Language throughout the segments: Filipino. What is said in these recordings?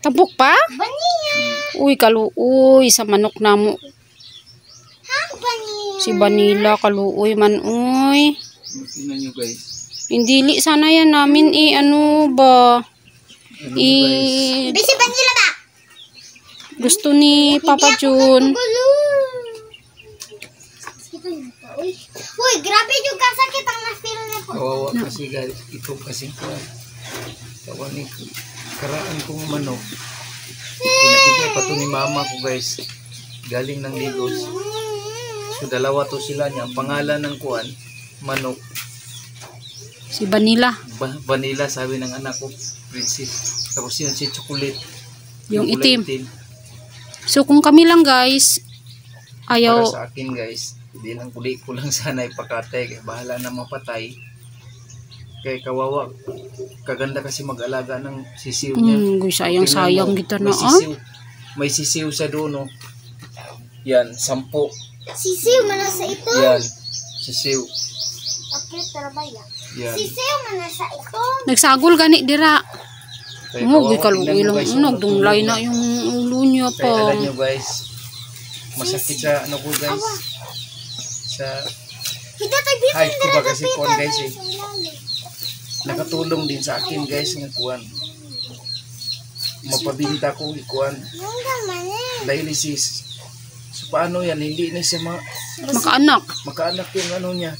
Tabok pa? Uy, kaluoy sa manok namo. Si Vanilla kaluoy man uy. Tingnan nyo guys. Hindi li sana yan namin ano ba? Bisi Vanilla ba? Gusto ni Papa Jun. Uy, grabe yung kasakit ang na-feel niya po. Kawawa kasi guys. Ito kasi kawan ni karaan kong manok. Pinapigay pa to ni mama ko guys. Galing ng Ligos. So dalawa to sila niya. Ang pangalan ng kuan, manok. Si Vanilla. Vanilla sabi ng anak ko, Princess. Tapos yun si Chocolate. Yung kulay itim. So kung kami lang guys, ayaw. Para sa akin guys, hindi lang kulit ko lang sana ipakatay. Kaya bahala na mapatay. Kaya kawawa. Kaganda kasi mag-alaga ng sisiw niya. Sayang kita na May sisiw sa doon. Yan, 10. Sisiw man sa ito. Yan, sisiw. Okay, tarabaya. Yan. Sisiw man sa ito. Nagsagol gani dira. Kaya Kaluoy tingnan mo guys, nagdunglay na yung ulo niya Kaya pa. alam nyo guys, masakit sa ano ko guys. Sa height ko ba kasi kuwan guys eh. Nakatulong din sa akin guys ng kuwan. Mapabinta ko ikuan. Dialysis. So paano yan? Hindi na siya makaanak yung ano niya.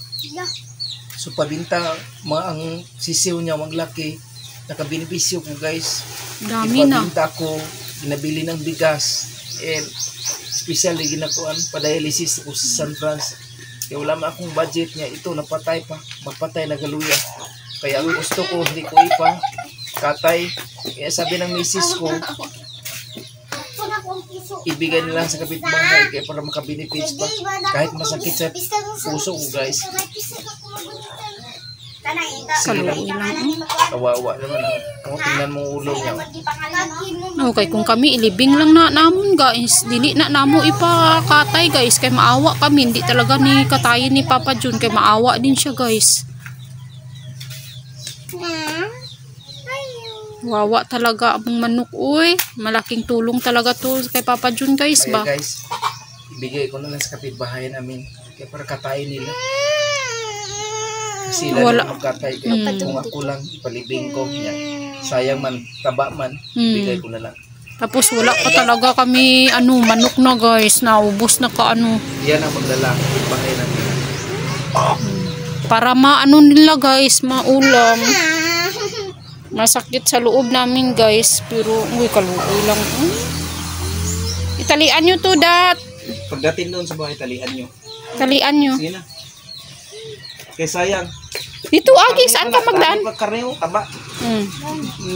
So pabinta ang sisiw niya maglaki. Nakabinibisyo ko guys. Dami na. Ipabinta ko, ginabili ng bigas. And especially ginakuan pa-dialysis ko sa San Francisco. Kaya wala man akong budget niya. Ito napatay pa. Mapatay na galuya. Kaya ang gusto ko, hindi ko ipa katay. Kaya sabi ng misis ko, ibigay nila sa kapitbahay kaya para makabenefits pa. Kahit masakit sa puso ko guys. Kawawa naman. Kung tingnan mo ulo niya. Okay, kung kami ilibing lang na namon guys, dili na namo ipakatay guys, kay maawa kami, hindi talaga ni katayin ni Papa Jun, kay maawa din siya guys. Wawa talaga ang manok uy. Malaking tulong talaga to kay Papa Jun guys ba. Kaya guys, ibigay ko na lang sa kapitbahay namin. Kaya para katayin nila. Sila wala na magkatay. Kaya kung ako lang ipalibing ko. Yan. Sayang man, taba man, ibigay ko na lang. Tapos wala pa talaga kami manok na guys. Naubos na ka Yan ang magdala kapitbahay namin. Para nila guys, maulam. Masakit sa loob namin guys, pero uy kaluoy lang. Italian nyo to dat. Pagdating doon sa bahay, talian nyo. Talian nyo. Sige na. Kaya sayang. Dito agi, saan ka magdaan? Pagkarneo, taba.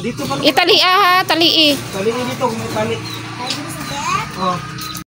Dito pa. Italia ha, talii. Tali dito, may tali. Oh.